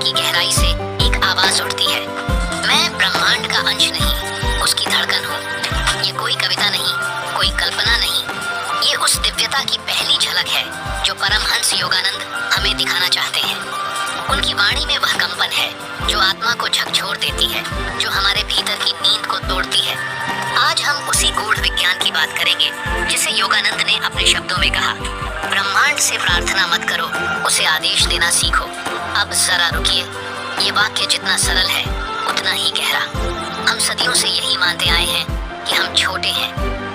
की गहराई से एक आवाज उठती है, मैं ब्रह्मांड का अंश नहीं, उसकी धड़कन हूँ। ये कोई कविता नहीं, कोई कल्पना नहीं, ये उस दिव्यता की पहली झलक है जो परमहंस योगानंद हमें दिखाना चाहते हैं। उनकी वाणी में वह कंपन है जो आत्मा को झकझोर देती है, जो हमारे भीतर की नींद को तोड़ती है। आज हम उसी गूढ़ विज्ञान की बात करेंगे जिसे योगानंद ने अपने शब्दों में कहा, ब्रह्मांड से प्रार्थना मत करो, उसे आदेश देना सीखो। अब जरा रुकिए, ये वाक्य जितना सरल है उतना ही गहरा। हम सदियों से यही मानते आए हैं कि हम छोटे हैं,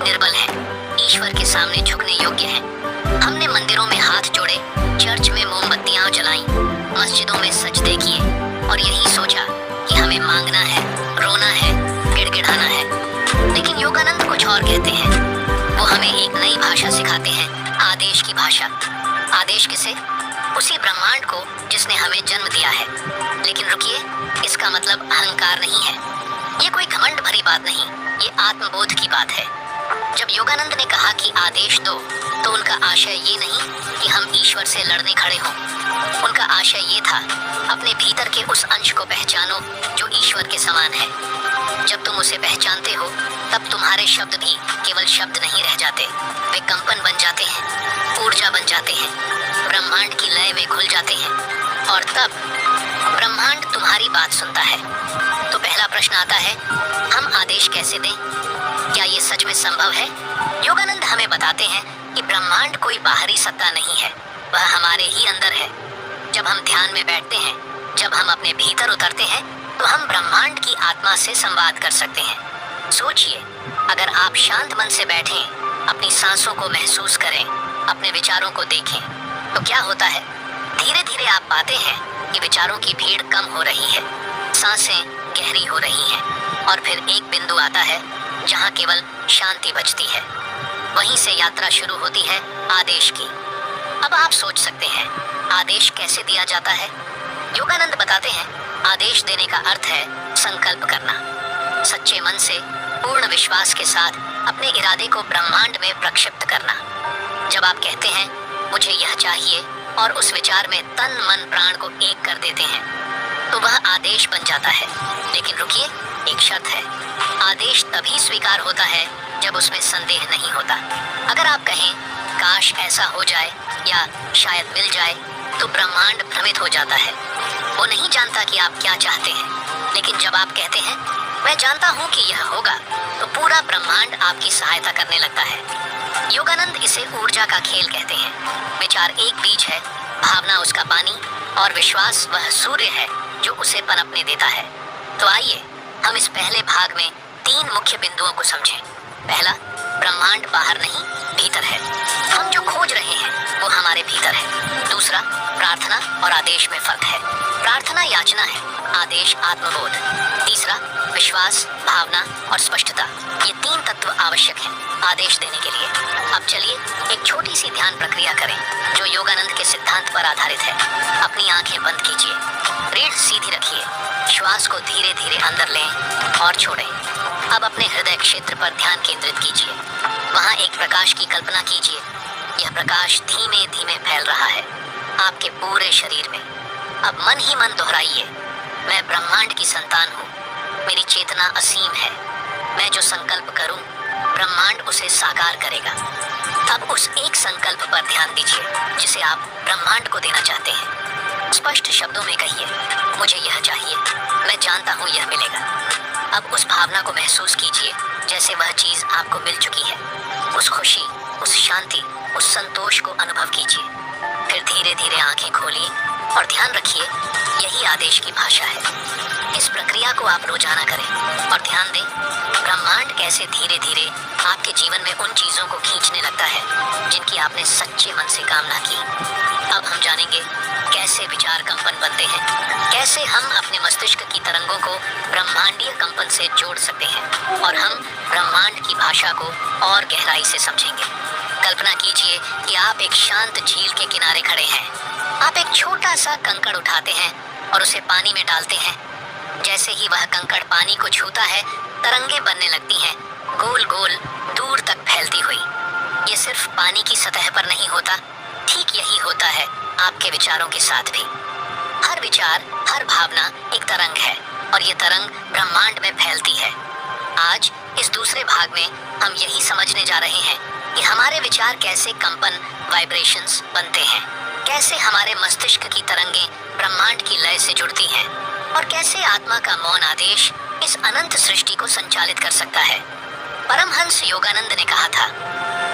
निर्बल हैं, ईश्वर के सामने झुकने योग्य हैं। हमने मंदिरों में हाथ जोड़े, चर्च में मोमबत्तियां जलाई, मस्जिदों में सजदे किए और यही सोचा कि हमें मांगना है, रोना है, गिड़गिड़ाना है। लेकिन योगानंद कुछ और कहते हैं। वो हमें एक नई भाषा सिखाते हैं, आदेश की भाषा। आदेश किसे? उसी ब्रह्मांड को जिसने हमें जन्म दिया है। लेकिन रुकिए, इसका मतलब अहंकार नहीं है, ये कोई घमंड भरी बात नहीं, ये आत्मबोध की बात है। जब योगानंद ने कहा कि आदेश दो, तो उनका आशय ये नहीं कि हम ईश्वर से लड़ने खड़े हों। उनका आशय ये था, अपने भीतर के उस अंश को पहचानो जो ईश्वर के समान है। जब तुम उसे पहचानते हो, तब तुम्हारे शब्द भी केवल शब्द नहीं रह जाते, वे कंपन बन जाते हैं, ऊर्जा बन जाते हैं, ब्रह्मांड की लय में घुल जाते हैं। और तब ब्रह्मांड तुम्हारी बात सुनता है। तो पहला प्रश्न आता है, हम आदेश कैसे दें? क्या ये सच में संभव है? योगानंद हमें बताते हैं कि ब्रह्मांड कोई बाहरी सत्ता नहीं है, वह हमारे ही अंदर है। जब हम ध्यान में बैठते हैं, जब हम अपने भीतर उतरते हैं, तो हम ब्रह्मांड की आत्मा से संवाद कर सकते हैं। सोचिए, अगर आप शांत मन से बैठें, अपनी सांसों को महसूस करें, अपने विचारों को देखें, तो क्या होता है? धीरे धीरे आप पाते हैं कि विचारों की भीड़ कम हो रही है, सांसें गहरी हो रही हैं, और फिर एक बिंदु आता है जहां केवल शांति बचती है। वहीं से यात्रा शुरू होती है आदेश की। अब आप सोच सकते हैं, आदेश कैसे दिया जाता है? योगानंद बताते हैं, आदेश देने का अर्थ है संकल्प करना, सच्चे मन से, पूर्ण विश्वास के साथ अपने इरादे को ब्रह्मांड में प्रक्षिप्त करना। जब आप कहते हैं मुझे यह चाहिए और उस विचार में तन मन प्राण को एक कर देते हैं, तो वह आदेश बन जाता है। लेकिन रुकिए, एक शर्त है, आदेश तभी स्वीकार होता है जब उसमें संदेह नहीं होता। अगर आप कहें काश ऐसा हो जाए या शायद मिल जाए, तो ब्रह्मांड भ्रमित हो जाता है। वो नहीं जानता कि आप क्या चाहते हैं। लेकिन जब आप कहते हैं मैं जानता हूँ कि यह होगा, तो पूरा ब्रह्मांड आपकी सहायता करने लगता है। योगानंद इसे ऊर्जा का खेल कहते हैं। विचार एक बीज है, भावना उसका पानी, और विश्वास वह सूर्य है जो उसे पनपने देता है। तो आइए हम इस पहले भाग में 3 मुख्य बिंदुओं को समझें। पहला, ब्रह्मांड बाहर नहीं, भीतर है। हम जो खोज रहे हैं वो हमारे भीतर है। दूसरा, प्रार्थना और आदेश में फर्क है। प्रार्थना याचना है, आदेश आत्मबोध। तीसरा, विश्वास, भावना और स्पष्टता। ये 3 तत्व आवश्यक हैं आदेश देने के लिए। अब चलिए एक छोटी सी ध्यान प्रक्रिया करें जो योगानंद के सिद्धांत पर आधारित है। अपनी आंखें बंद कीजिए, रीढ़ सीधी रखिए, श्वास को धीरे धीरे अंदर लें और छोड़ें। अब अपने हृदय क्षेत्र पर ध्यान केंद्रित कीजिए। वहाँ एक प्रकाश की कल्पना कीजिए। यह प्रकाश धीमे धीमे फैल रहा है आपके पूरे शरीर में। अब मन ही मन दोहराइए, मैं ब्रह्मांड की संतान हूँ, मेरी चेतना असीम है, मैं जो संकल्प करूँ ब्रह्मांड उसे साकार करेगा। अब उस एक संकल्प पर ध्यान दीजिए जिसे आप ब्रह्मांड को देना चाहते हैं। स्पष्ट शब्दों में कहिए, मुझे यह चाहिए, मैं जानता हूँ यह मिलेगा। अब उस भावना को महसूस कीजिए जैसे वह चीज आपको मिल चुकी है। उस खुशी, उस शांति, उस संतोष को अनुभव कीजिए। फिर धीरे धीरे आंखें खोलिए और ध्यान रखिए, यही आदेश की भाषा है। इस प्रक्रिया को आप रोजाना करें और ध्यान दें ब्रह्मांड कैसे धीरे धीरे आपके जीवन में उन चीजों को खींचने लगता है जिनकी आपने सच्चे मन से कामना की। अब हम जानेंगे कैसे विचार कंपन बनते हैं, कैसे हम अपने मस्तिष्क की तरंगों को ब्रह्मांडीय कंपन से जोड़ सकते हैं, और हम ब्रह्मांड की भाषा को और गहराई से समझेंगे। कल्पना कीजिए कि आप एक शांत झील के किनारे खड़े हैं। आप एक छोटा सा कंकड़ उठाते हैं और उसे पानी में डालते हैं। जैसे ही वह कंकड़ पानी को छूता है, तरंगे बनने लगती हैं, गोल गोल दूर तक फैलती हुई। ये सिर्फ पानी की सतह पर नहीं होता, ठीक यही होता है आपके विचारों के साथ भी। हर विचार हर भावना एक तरंग है और ये तरंग ब्रह्मांड में फैलती है। आज इस दूसरे भाग में हम यही समझने जा रहे हैं कि हमारे विचार कैसे कंपन वाइब्रेशंस बनते हैं, कैसे हमारे मस्तिष्क की तरंगें ब्रह्मांड की लय से जुड़ती हैं और कैसे आत्मा का मौन आदेश इस अनंत सृष्टि को संचालित कर सकता है। परमहंस योगानंद ने कहा था,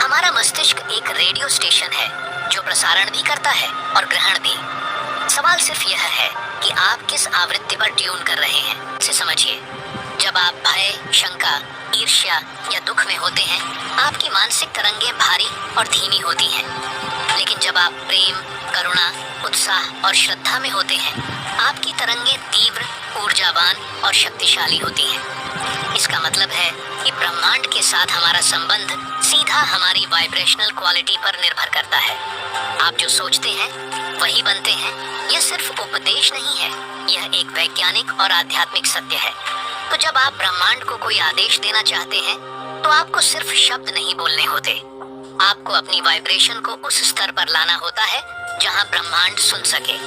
हमारा मस्तिष्क एक रेडियो स्टेशन है जो प्रसारण भी करता है और ग्रहण भी। सवाल सिर्फ यह है कि आप किस आवृत्ति पर ट्यून कर रहे हैं, इसे समझिए। जब आप भय, शंका, ईर्ष्या या दुख में होते हैं, आपकी मानसिक तरंगें भारी और धीमी होती हैं। लेकिन जब आप प्रेम, करुणा, उत्साह और श्रद्धा में होते हैं, आपकी तरंगें तीव्र, ऊर्जावान और शक्तिशाली होती हैं। इसका मतलब है कि ब्रह्मांड के साथ हमारा संबंध सीधा हमारी वाइब्रेशनल क्वालिटी पर निर्भर करता है। आप जो सोचते हैं वही बनते हैं। यह सिर्फ उपदेश नहीं है, यह एक वैज्ञानिक और आध्यात्मिक सत्य है। तो जब आप ब्रह्मांड को कोई आदेश देना चाहते हैं, तो आपको सिर्फ शब्द नहीं बोलने होते। आपको अपनी वाइब्रेशन को उस स्तर पर लाना होता है जहां ब्रह्मांड सुन सके।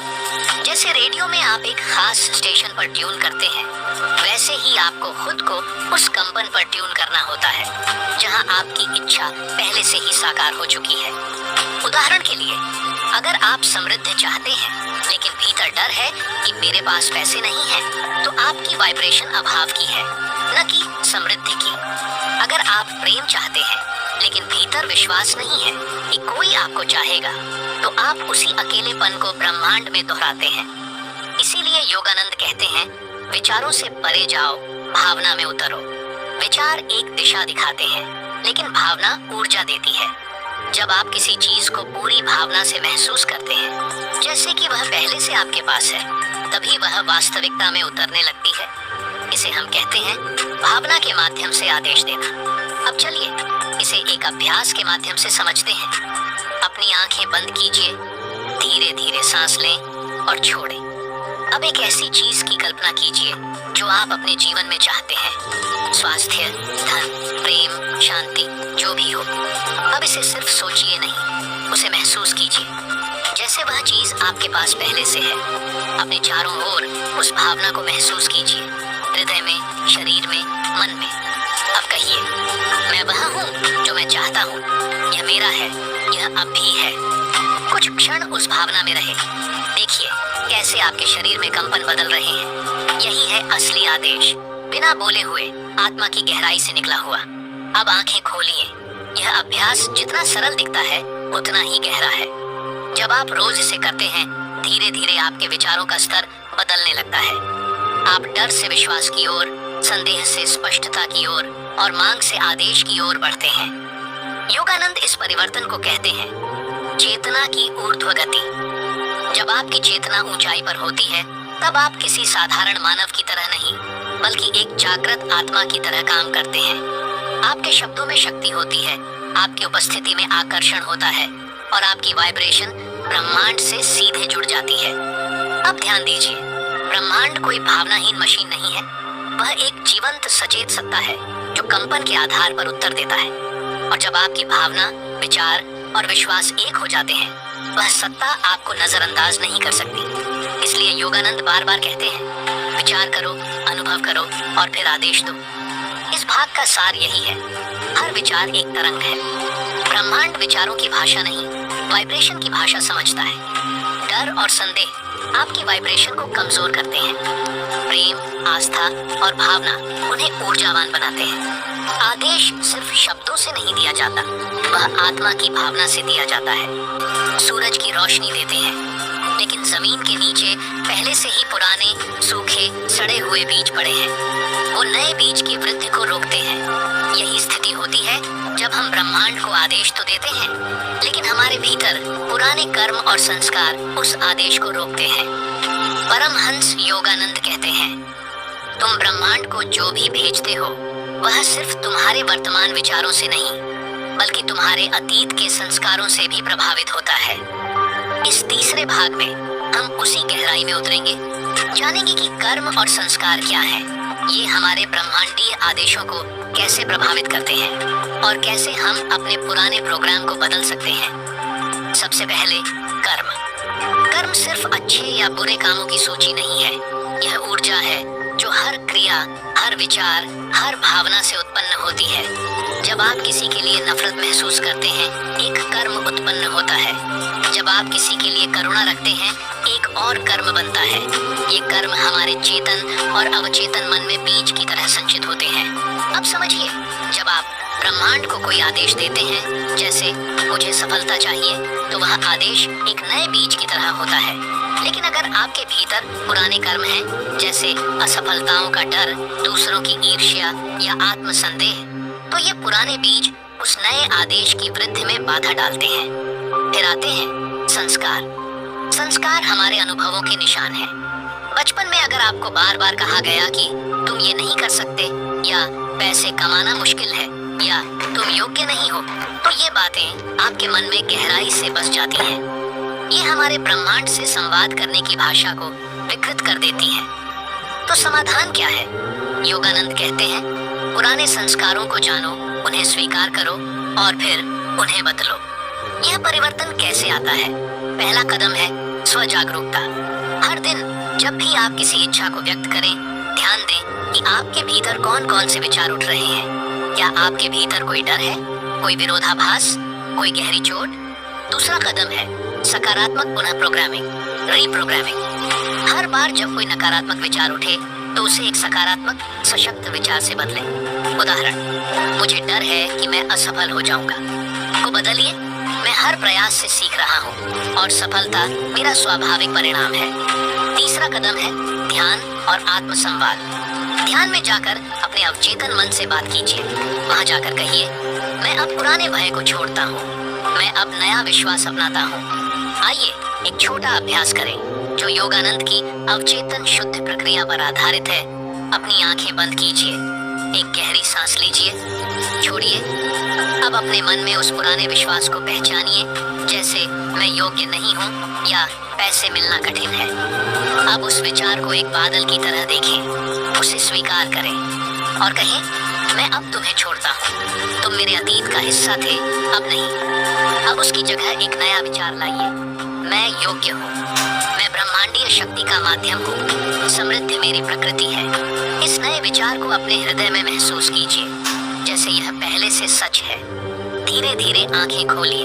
जैसे रेडियो में आप एक खास स्टेशन पर ट्यून करते हैं, वैसे ही आपको खुद को उस कंपन पर ट्यून करना होता है जहां आपकी इच्छा पहले से ही साकार हो चुकी है। उदाहरण के लिए, अगर आप समृद्धि चाहते हैं लेकिन भीतर डर है कि मेरे पास पैसे नहीं हैं, तो आपकी वाइब्रेशन अभाव की है, न कि समृद्धि की। अगर आप प्रेम चाहते हैं लेकिन भीतर विश्वास नहीं है कि कोई आपको चाहेगा, तो आप उसी अकेलेपन को ब्रह्मांड में दोहराते हैं। इसीलिए योगानंद कहते हैं, विचारों से परे जाओ, भावना में उतरो। विचार एक दिशा दिखाते हैं, लेकिन भावना ऊर्जा देती है। जब आप किसी चीज को पूरी भावना से महसूस करते हैं, जैसे कि वह पहले से आपके पास है, तभी वह वास्तविकता में उतरने लगती है। इसे हम कहते हैं भावना के माध्यम से आदेश देना। अब चलिए इसे एक अभ्यास के माध्यम से समझते हैं। अपनी आंखें बंद कीजिए, धीरे धीरे सांस लें और छोड़ें। अब एक ऐसी चीज की कल्पना कीजिए जो आप अपने जीवन में चाहते हैं, स्वास्थ्य, धन, प्रेम, शांति, जो भी हो। अब इसे सिर्फ सोचिए नहीं, उसे महसूस कीजिए जैसे वह चीज आपके पास पहले से है। अपने चारों ओर उस भावना को महसूस कीजिए, हृदय में, शरीर में, मन में। अब कहिए, मैं वह हूँ जो मैं चाहता हूँ, यह मेरा है, यह अब भी है। कुछ क्षण उस भावना में रहे, देखिए कैसे आपके शरीर में कंपन बदल रहे हैं। यही है असली आदेश, बिना बोले हुए, आत्मा की गहराई से निकला हुआ। अब आंखें खोलिए। यह अभ्यास जितना सरल दिखता है, उतना ही गहरा है। जब आप रोज इसे करते हैं, धीरे धीरे आपके विचारों का स्तर बदलने लगता है। आप डर से विश्वास की ओर, संदेह से स्पष्टता की ओर और मांग से आदेश की ओर बढ़ते हैं। योगानंद इस परिवर्तन को कहते हैं चेतना की ऊर्ध्व गति। जब आपकी चेतना ऊंचाई पर होती है, तब आप किसी साधारण मानव की तरह नहीं, बल्कि एक जागृत आत्मा की तरह काम करते हैं। आपके शब्दों में शक्ति होती है, आपकी उपस्थिति में आकर्षण होता है और आपकी वाइब्रेशन ब्रह्मांड से सीधे जुड़ जाती है। अब ध्यान दीजिए, ब्रह्मांड कोई भावनाहीन मशीन नहीं है, वह एक जीवंत सचेत सत्ता है जो कंपन के आधार पर उत्तर देता है। और जब आपकी भावना, विचार और विश्वास एक हो जाते हैं, वह सत्ता आपको नजरअंदाज नहीं कर सकती। इसलिए योगानंद बार बार कहते हैं, विचार करो, अनुभव करो और फिर आदेश दो। इस भाग का सार यही है, हर विचार एक तरंग है। ब्रह्मांड विचारों की भाषा नहीं, वाइब्रेशन की भाषा समझता है। डर और संदेह आपकी वाइब्रेशन को कमजोर करते हैं। प्रेम, आस्था और भावना उन्हें ऊर्जावान बनाते हैं। आदेश सिर्फ शब्दों से नहीं दिया जाता, वह आत्मा की भावना से दिया जाता है। सूरज की रोशनी देते हैं, लेकिन जमीन के नीचे पहले से ही पुराने, सूखे, सड़े हुए बीज पड़े हैं। वो नए बीज की वृद्धि को रोकते हैं। यही स्थिति होती है जब हम ब्रह्मांड को आदेश तो देते हैं, लेकिन हमारे भीतर पुराने कर्म और संस्कार उस आदेश को रोकते हैं। परमहंस योगानंद कहते हैं, तुम ब्रह्मांड को जो भी भेजते हो, वह सिर्फ तुम्हारे वर्तमान विचारों से नहीं, बल्कि तुम्हारे अतीत के संस्कारों से भी प्रभावित होता है। इस तीसरे भाग में हम उसी गहराई में उतरेंगे, जानेंगे कि कर्म और संस्कार क्या है, ये हमारे ब्रह्मांडीय आदेशों को कैसे प्रभावित करते हैं और कैसे हम अपने पुराने प्रोग्राम को बदल सकते हैं। सबसे पहले कर्म। कर्म सिर्फ अच्छे या बुरे कामों की सूची नहीं है, यह ऊर्जा है जो हर क्रिया, हर विचार, हर भावना से उत्पन्न होती है। जब आप किसी के लिए नफरत महसूस करते हैं, एक कर्म उत्पन्न होता है। जब आप किसी के लिए करुणा रखते हैं, एक और कर्म बनता है। ये कर्म हमारे चेतन और अवचेतन मन में बीज की तरह संचित होते हैं। अब समझिए, जब आप ब्रह्मांड को कोई आदेश देते हैं, जैसे मुझे सफलता चाहिए, तो वह आदेश एक नए बीज की तरह होता है। लेकिन अगर आपके भीतर पुराने कर्म हैं, जैसे असफलताओं का डर, दूसरों की ईर्ष्या या आत्मसंदेह, तो ये पुराने बीज उस नए आदेश की वृद्धि में बाधा डालते हैं। फिर आते हैं संस्कार। संस्कार हमारे अनुभवों के निशान हैं। बचपन में अगर आपको बार बार कहा गया कि तुम ये नहीं कर सकते, या पैसे कमाना मुश्किल है, या तुम योग्य नहीं हो, तो ये बातें आपके मन में गहराई से बस जाती हैं। ये हमारे ब्रह्मांड से संवाद करने की भाषा को विकृत कर देती है। तो समाधान क्या है? योगानंद कहते हैं, पुराने संस्कारों को जानो, उन्हें स्वीकार करो और फिर उन्हें बदलो। यह परिवर्तन कैसे आता है? पहला कदम है स्वजागरूकता। हर दिन जब भी आप किसी इच्छा को व्यक्त करें, ध्यान दें कि आपके भीतर कौन कौन से विचार उठ रहे हैं। क्या आपके भीतर कोई डर है, कोई विरोधाभास, कोई गहरी चोट? दूसरा कदम है सकारात्मक पुनः प्रोग्रामिंग, रीप्रोग्रामिंग। हर बार जब कोई नकारात्मक विचार उठे, तो उसे एक सकारात्मक, सशक्त विचार से बदलें। उदाहरण, मुझे डर है कि मैं असफल हो जाऊंगा, को बदलिए, मैं हर प्रयास से सीख रहा हूँ और सफलता मेरा स्वाभाविक परिणाम है। तीसरा कदम है ध्यान और आत्मसंवाद। ध्यान में जाकर अपने अवचेतन मन से बात कीजिए। वहाँ जाकर कहिए, मैं अब पुराने भय को छोड़ता हूँ, मैं अब नया विश्वास अपनाता हूँ। आइए एक छोटा अभ्यास करें जो योगानंद की अवचेतन शुद्ध प्रक्रिया पर आधारित है। अपनी आंखें बंद कीजिए, एक गहरी सांस लीजिए, छोड़िए। अब अपने मन में उस पुराने विश्वास को पहचानिए, जैसे मैं योग्य नहीं हूँ या पैसे मिलना कठिन है। अब उस विचार को एक बादल की तरह देखें, उसे स्वीकार करें और कहें, मैं अब तुम्हें छोड़ता हूँ, तुम मेरे अतीत का हिस्सा थे, अब नहीं। अब उसकी जगह एक नया विचार लाइए, मैं योग्य हूँ, मैं ब्रह्मांडीय शक्ति का माध्यम हूँ, समृद्धि मेरी प्रकृति है। इस नए विचार को अपने हृदय में महसूस कीजिए, जैसे यह पहले से सच है। धीरे धीरे आंखें खोलिए।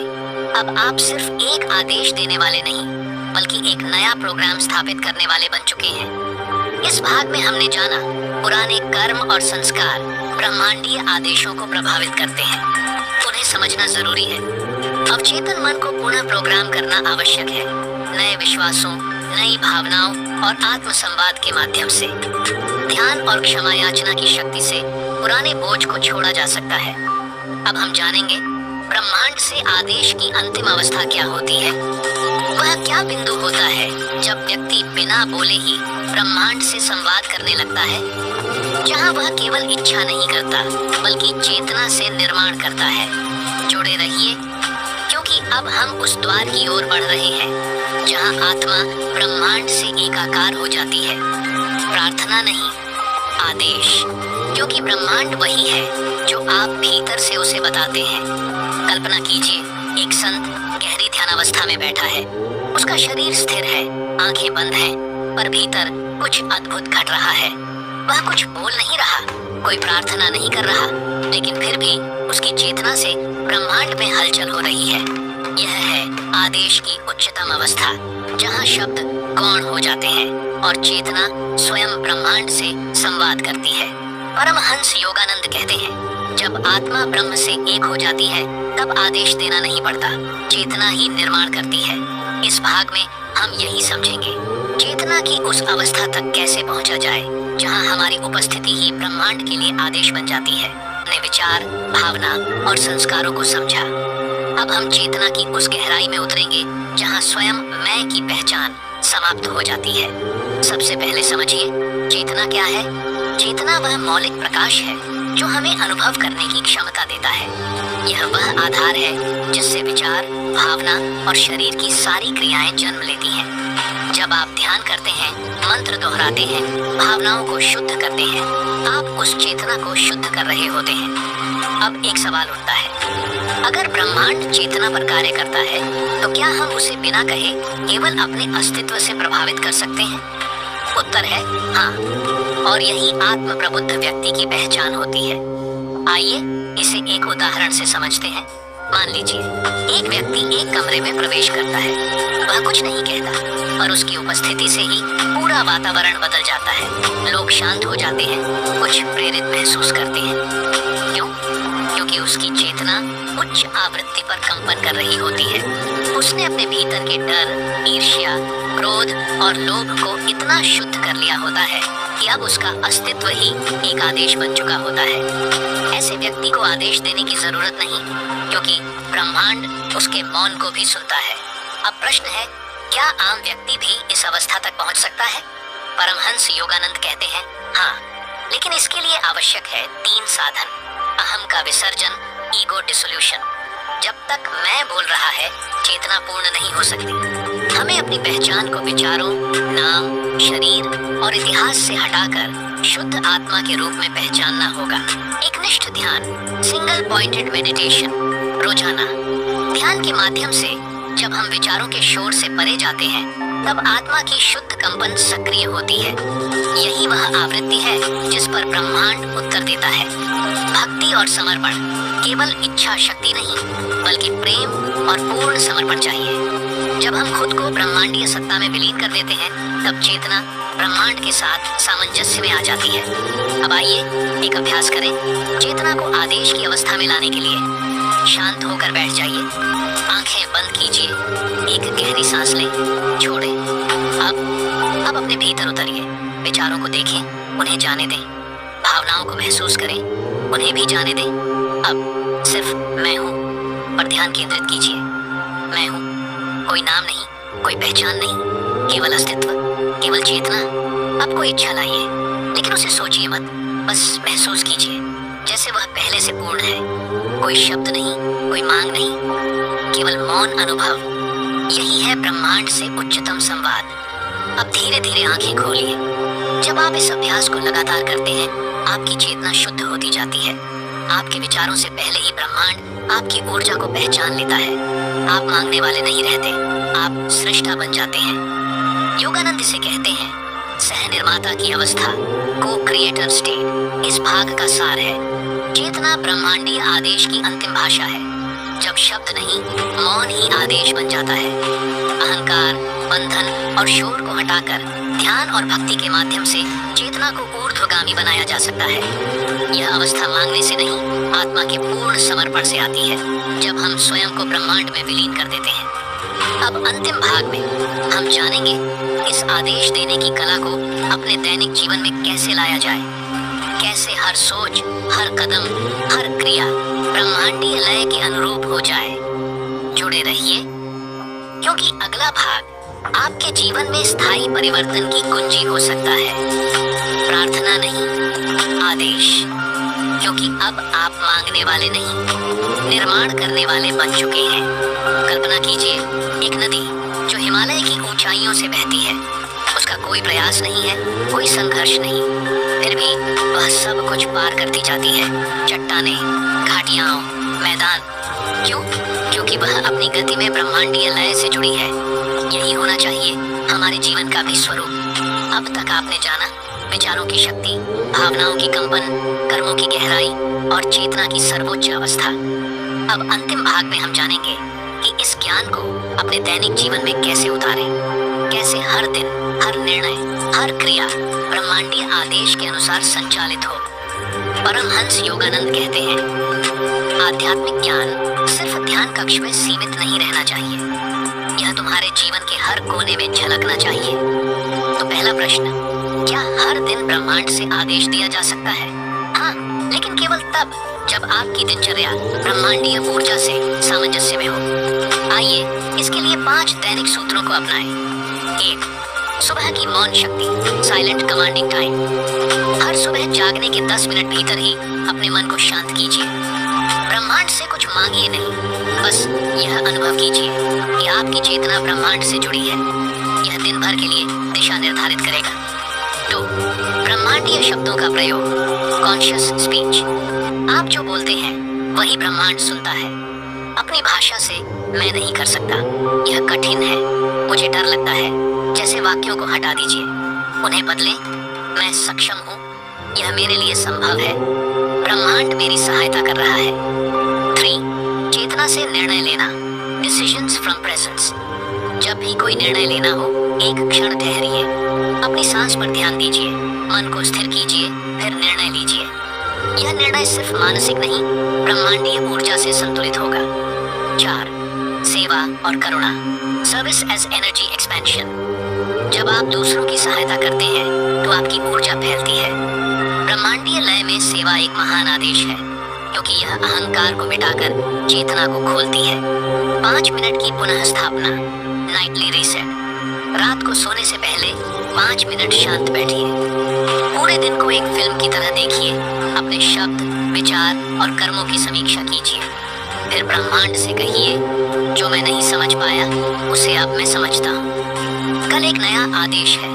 अब आप सिर्फ एक आदेश देने वाले नहीं, बल्कि एक नया प्रोग्राम स्थापित करने वाले बन चुके हैं। इस भाग में हमने जाना, पुराने कर्म और संस्कार ब्रह्मांडीय आदेशों को प्रभावित करते हैं, उन्हें समझना जरूरी है। अवचेतन मन को पुनः प्रोग्राम करना आवश्यक है, नए विश्वासों, नई भावनाओं और आत्मसंवाद के माध्यम से। ध्यान और क्षमा याचना की शक्ति से पुराने बोझ को छोड़ा जा सकता है। अब हम जानेंगे ब्रह्मांड से आदेश की अंतिम अवस्था क्या होती है। वह क्या बिंदु होता है जब व्यक्ति बिना बोले ही ब्रह्मांड से संवाद करने लगता है, जहाँ वह केवल इच्छा नहीं करता बल्कि चेतना से निर्माण करता है। जुड़े रहिए, क्योंकि अब हम उस द्वार की ओर बढ़ रहे हैं जहाँ आत्मा ब्रह्मांड से एकाकार हो जाती है। प्रार्थना नहीं, आदेश, क्योंकि ब्रह्मांड वही है जो आप भीतर से उसे बताते हैं। कल्पना कीजिए, एक संत गहरी ध्यान अवस्था में बैठा है, उसका शरीर स्थिर है, आंखें बंद हैं, पर भीतर कुछ अद्भुत घट रहा है। वह कुछ बोल नहीं रहा, कोई प्रार्थना नहीं कर रहा, लेकिन फिर भी उसकी चेतना से ब्रह्मांड में हलचल हो रही है। यह है आदेश की उच्चतम अवस्था, जहाँ शब्द गौण हो जाते हैं और चेतना स्वयं ब्रह्मांड से संवाद करती है। परमहंस योगानंद कहते हैं, जब आत्मा ब्रह्म से एक हो जाती है, तब आदेश देना नहीं पड़ता, चेतना ही निर्माण करती है। इस भाग में हम यही समझेंगे, चेतना की उस अवस्था तक कैसे पहुंचा जाए जहां हमारी उपस्थिति ही ब्रह्मांड के लिए आदेश बन जाती है। अपने विचार, भावना और संस्कारों को समझा। अब हम चेतना की उस गहराई में उतरेंगे जहां स्वयं मैं की पहचान समाप्त हो जाती है। सबसे पहले समझिए, चेतना क्या है। चेतना वह मौलिक प्रकाश है जो हमें अनुभव करने की क्षमता देता है। यह वह आधार है जिससे विचार, भावना और शरीर की सारी क्रियाएं जन्म लेती हैं। जब आप ध्यान करते हैं, मंत्र दोहराते हैं, भावनाओं को शुद्ध करते हैं, आप उस चेतना को शुद्ध कर रहे होते हैं। अब एक सवाल उठता है, अगर ब्रह्मांड चेतना पर कार्य करता है तो क्या हम उसे बिना कहे केवल अपने अस्तित्व से प्रभावित कर सकते हैं? उत्तर है हाँ, और यही आत्म प्रबुद्ध व्यक्ति की पहचान होती है। आइए इसे एक उदाहरण से समझते हैं। मान लीजिए एक व्यक्ति एक कमरे में प्रवेश करता है, वह कुछ नहीं कहता और उसकी उपस्थिति से ही पूरा वातावरण बदल जाता है। लोग शांत हो जाते हैं, कुछ प्रेरित महसूस करते हैं। क्यों? क्योंकि उसकी चेतना उच्च आवृत्ति पर कंपन कर रही होती है। उसने अपने भीतर के डर, ईर्ष्या, क्रोध और लोभ को इतना शुद्ध कर लिया होता है कि अब उसका अस्तित्व ही एक आदेश बन चुका होता है। ऐसे व्यक्ति को आदेश देने की जरूरत नहीं, क्योंकि ब्रह्मांड उसके मौन को भी सुनता है। अब प्रश्न है, क्या आम व्यक्ति भी इस अवस्था तक पहुंच सकता है? परमहंस योगानंद कहते हैं हाँ, लेकिन इसके लिए आवश्यक है 3 साधन। अहम का विसर्जन, ईगो डिसोल्यूशन। जब तक मैं बोल रहा है, चेतना पूर्ण नहीं हो सकती। हमें अपनी पहचान को विचारों, नाम, शरीर और इतिहास से हटाकर शुद्ध आत्मा के रूप में पहचानना होगा। एक निष्ठ ध्यान, सिंगल पॉइंटेड मेडिटेशन, रोजाना ध्यान के माध्यम से जब हम विचारों के शोर से परे जाते हैं, तब आत्मा की शुद्ध कंपन सक्रिय होती है। यही वह आवृत्ति है जिस पर ब्रह्मांड उत्तर देता है। भक्ति और समर्पण, केवल इच्छा शक्ति नहीं, बल्कि प्रेम और पूर्ण समर्पण चाहिए। जब हम खुद को ब्रह्मांडीय सत्ता में विलीन कर देते हैं, तब चेतना ब्रह्मांड के साथ सामंजस्य में आ जाती है। अब आइए एक अभ्यास करें। चेतना को आदेश की अवस्था में लाने के लिए शांत होकर बैठ जाइए, आंखें बंद कीजिए, एक गहरी सांस लें, छोड़ें। अब अपने भीतर उतरिए, विचारों को देखें, उन्हें जाने दें, भावनाओं को महसूस करें, उन्हें भी जाने दें। अब सिर्फ मैं हूँ पर ध्यान केंद्रित कीजिए। मैं हूँ, कोई नाम नहीं, कोई पहचान नहीं, केवल अस्तित्व, केवल चेतना। अब कोई इच्छा लाइए, लेकिन उसे सोचिए मत, बस महसूस कीजिए जैसे वह पहले से पूर्ण है। कोई शब्द नहीं, कोई मांग नहीं, केवल मौन अनुभव। यही है ब्रह्मांड से उच्चतम संवाद। अब धीरे धीरे आंखें खोलिए। जब आप इस अभ्यास को लगातार करते हैं, आपकी चेतना शुद्ध होती जाती है। आपके विचारों से पहले ही ब्रह्मांड आपकी ऊर्जा को पहचान लेता है। आप मांगने वाले नहीं रहते, आप सृष्टा बन जाते हैं। योगानंद इसे कहते हैं सह निर्माता की अवस्था, को क्रिएटर स्टेट। इस भाग का सार है, चेतना ब्रह्मांडीय आदेश की अंतिम भाषा है। जब शब्द नहीं, मौन ही आदेश बन जाता है। अहंकार, बंधन और शोर को हटाकर ध्यान और भक्ति के माध्यम से चेतना को ऊर्ध्वगामी बनाया जा सकता है। यह अवस्था मांगने से नहीं, आत्मा के पूर्ण समर्पण से आती है, जब हम स्वयं को ब्रह्मांड में विलीन कर देते हैं। अब अंतिम भाग में हम जानेंगे इस आदेश देने की कला को अपने दैनिक जीवन में कैसे लाया जाए, कैसे हर सोच, हर कदम, हर क्रिया ब्रह्मांडीय लय के अनुरूप हो जाए। जुड़े रहिए, क्योंकि अगला भाग आपके जीवन में स्थायी परिवर्तन की कुंजी हो सकता है। प्रार्थना नहीं, आदेश, क्योंकि अब आप मांगने वाले नहीं, निर्माण करने वाले बन चुके हैं। कल्पना कीजिए एक नदी जो हिमालय की ऊंचाइयों से बहती है। उसका कोई प्रयास नहीं है, कोई संघर्ष नहीं, फिर भी वह सब कुछ पार करती जाती है। चट्टानें, घाटियां, मैदान। क्यों? क्योंकि वह अपनी गति में ब्रह्मांडीय लय से जुड़ी है। यही होना चाहिए हमारे जीवन का भी स्वरूप। अब तक आपने जाना विचारों की शक्ति, भावनाओं की कंपन, कर्मों की गहराई और चेतना की सर्वोच्च अवस्था। अब अंतिम भाग में हम जानेंगे कि इस ज्ञान को अपने दैनिक जीवन में कैसे उतारें, कैसे हर दिन, हर निर्णय, हर क्रिया ब्रह्मांडीय आदेश के अनुसार संचालित हो। परमहंस योगानंद कहते हैं, आध्यात्मिक ज्ञान सिर्फ ध्यान कक्ष में सीमित नहीं रहना चाहिए, यह तुम्हारे जीवन के हर कोने में झलकना चाहिए। तो पहला प्रश्न, क्या हर दिन ब्रह्मांड से आदेश दिया जा सकता है? हाँ, लेकिन केवल तब जब आपकी दिनचर्या ब्रह्मांडीय ऊर्जा से सामंजस्य में हो। आइए इसके लिए 5 दैनिक सूत्रों को अपनाएं। 1. सुबह की मौन शक्ति, साइलेंट कमांडिंग टाइम। हर सुबह जागने के 10 मिनट भीतर ही अपने मन को शांत कीजिए। ब्रह्मांड से कुछ मांगिए नहीं, बस यह अनुभव कीजिए कि आपकी चेतना ब्रह्मांड से जुड़ी है। यह दिन भर के लिए दिशा निर्धारित करेगा। 2. ब्रह्मांडीय शब्दों का प्रयोग, कॉन्शियस स्पीच। आप जो बोलते हैं वही ब्रह्मांड सुनता है। अपनी भाषा से मैं नहीं कर सकता, यह कठिन है, मुझे डर लगता है जैसे वाक्यों को हटा दीजिए, उन्हें बदलें, मैं सक्षम हूँ, यह मेरे लिए संभव है, ब्रह्मांड मेरी सहायता कर रहा है। 3. चेतना से निर्णय लेना, डिसीजंस फ्रॉम प्रेजेंस। जब भी कोई निर्णय लेना हो, एक क्षण ठहरिए, अपनी सांस पर ध्यान दीजिए, मन को स्थिर कीजिए, फिर निर्णय लीजिए। यह निर्णय सिर्फ मानसिक नहीं, ब्रह्मांडीय ऊर्जा से संतुलित होगा। 4. सेवा और करुणा, सर्विस एज एनर्जी एक्सपेंशन। जब आप दूसरों की सहायता करते हैं तो आपकी ऊर्जा फैलती है। ब्रह्मांडीय लय में सेवा एक महान आदेश है, क्योंकि यह अहंकार को मिटाकर चेतना को खोलती है। 5 मिनट की पुनः स्थापना, नाइटली रीसेट। रात को सोने से पहले 5 मिनट शांत बैठिए। पूरे दिन को एक फिल्म की तरह देखिए, अपने शब्द, विचार और कर्मों की समीक्षा कीजिए। फिर ब्रह्मांड से कहिए, जो मैं नहीं समझ पाया उसे अब मैं समझता हूँ। कल एक नया आदेश है।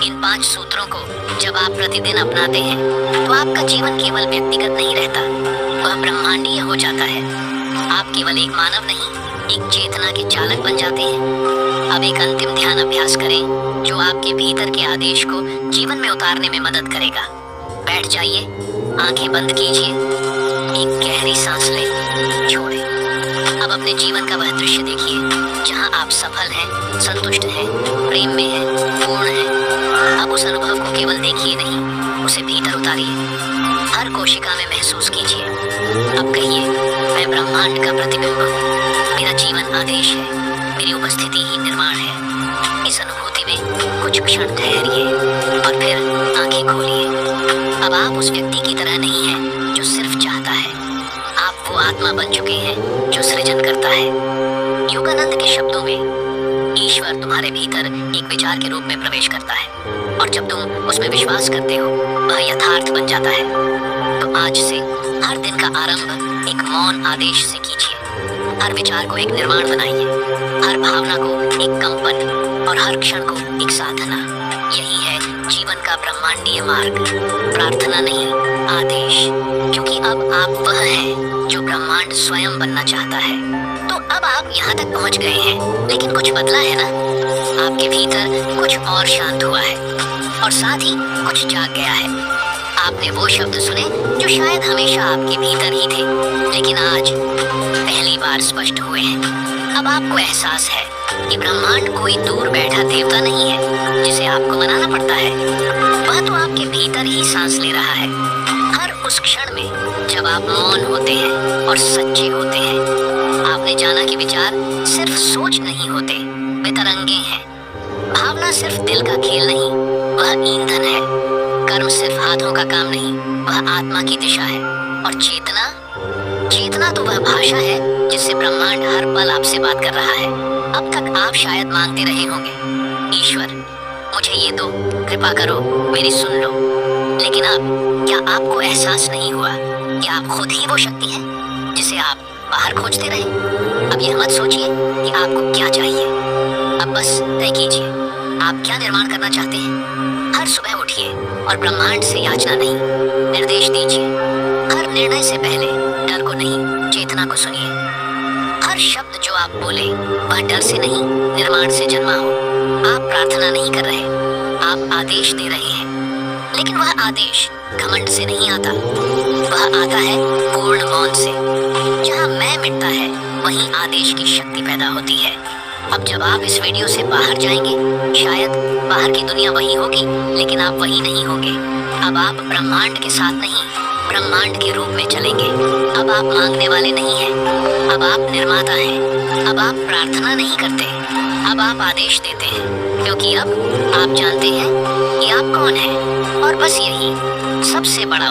इन 5 सूत्रों को जब आप प्रतिदिन अपनाते हैं तो आपका जीवन केवल व्यक्तिगत नहीं रहता, वह ब्रह्मांडीय हो जाता है। आप केवल एक मानव नहीं, एक चेतना के चालक बन जाते हैं। अब एक अंतिम ध्यान अभ्यास करें जो आपके भीतर के आदेश को जीवन में उतारने में मदद करेगा। बैठ जाइए, आंखें बंद कीजिए, एक गहरी सांस लें, छोड़ें। अब अपने जीवन का वह दृश्य देखिए जहां आप सफल हैं, संतुष्ट हैं, प्रेम में हैं, पूर्ण हैं। अब उस अनुभव को केवल देखिए नहीं, उसे भीतर उतारिए, हर कोशिका में महसूस कीजिए। अब कहिए, मैं ब्रह्मांड का प्रतिबिंब हूँ, मेरा जीवन आदेश है, मेरी उपस्थिति ही निर्माण है। इस अनुभूति में कुछ क्षण ठहरिए और फिर आंखें खोलिए। अब आप उस व्यक्ति की तरह नहीं हैं जो सिर्फ चाहता है, आप वो आत्मा बन चुके हैं जो सृजन करता है। योगानंद के शब्दों में, ईश्वर तुम्हारे भीतर एक विचार के रूप में प्रवेश करता है और जब तुम उसमें विश्वास करते हो वह यथार्थ बन जाता है। तो आज से हर दिन का आरंभ एक मौन आदेश से कीजिए। हर विचार को एक निर्माण बनाइए, हर भावना को एक कंपन और हर क्षण को एक साधना। यही है जीवन का ब्रह्मांडीय मार्ग, प्रार्थना नहीं, आदेश। क्योंकि अब आप वह हैं जो ब्रह्मांड स्वयं बनना चाहता है। तो अब आप यहाँ तक पहुँच गए हैं, लेकिन कुछ बदला है ना? आपके भीतर कुछ और शांत हुआ है और साथ ही कुछ जाग गया है। आपने वो शब्द सुने जो शायद हमेशा आपके भीतर ही थे, लेकिन आज पहली बार स्पष्ट हुए हैं। अब आपको एहसास है कि ब्रह्मांड कोई दूर बैठा देवता नहीं है जिसे आपको मनाना पड़ता है, वह तो आपके भीतर ही सांस ले रहा है। हर उस क्षण में जब आप मौन होते हैं और सच्चे होते हैं, आपने जाना कि विचार सिर्फ सोच नहीं होते, वे तरंगे हैं। भावना सिर्फ दिल का खेल नहीं, वह ईंधन है। कर्म सिर्फ हाथों का काम नहीं, वह आत्मा की दिशा है। और चेतना, चेतना तो वह भाषा है जिससे ब्रह्मांड हर पल आपसे बात कर रहा है। अब तक आप शायद मांगते रहे होंगे, ईश्वर मुझे ये दो, कृपा करो, मेरी सुन लो। लेकिन अब क्या आपको एहसास नहीं हुआ कि आप खुद ही वो शक्ति हैं जिसे आप बाहर खोजते रहे? अब यह मत सोचिए कि आपको क्या चाहिए, अब बस तय कीजिए आप क्या निर्माण करना चाहते हैं। हर सुबह उठिए और ब्रह्मांड से याचना नहीं, निर्देश दीजिए। हर निर्णय से पहले डर को नहीं, चेतना को सुनिए। हर शब्द जो आप बोले वह डर से नहीं, निर्माण से जन्मा हो। आप प्रार्थना नहीं कर रहे, आप आदेश दे रहे हैं। लेकिन वह आदेश घमंड से नहीं आता, वह आता है पूर्ण मौन से। जहाँ मैं मिटता है वहीं आदेश की शक्ति पैदा होती है। अब जब आप इस वीडियो से बाहर जाएंगे, शायद बाहर की दुनिया वही होगी, लेकिन आप वही नहीं होंगे। अब आप ब्रह्मांड के साथ नहीं, ब्रह्मांड के रूप में चलेंगे। अब आप मांगने वाले नहीं हैं, अब आप निर्माता हैं। अब आप प्रार्थना नहीं करते, अब आप आदेश देते हैं, क्योंकि अब आप जानते हैं कि आप कौन हैं। और बस यही सबसे बड़ा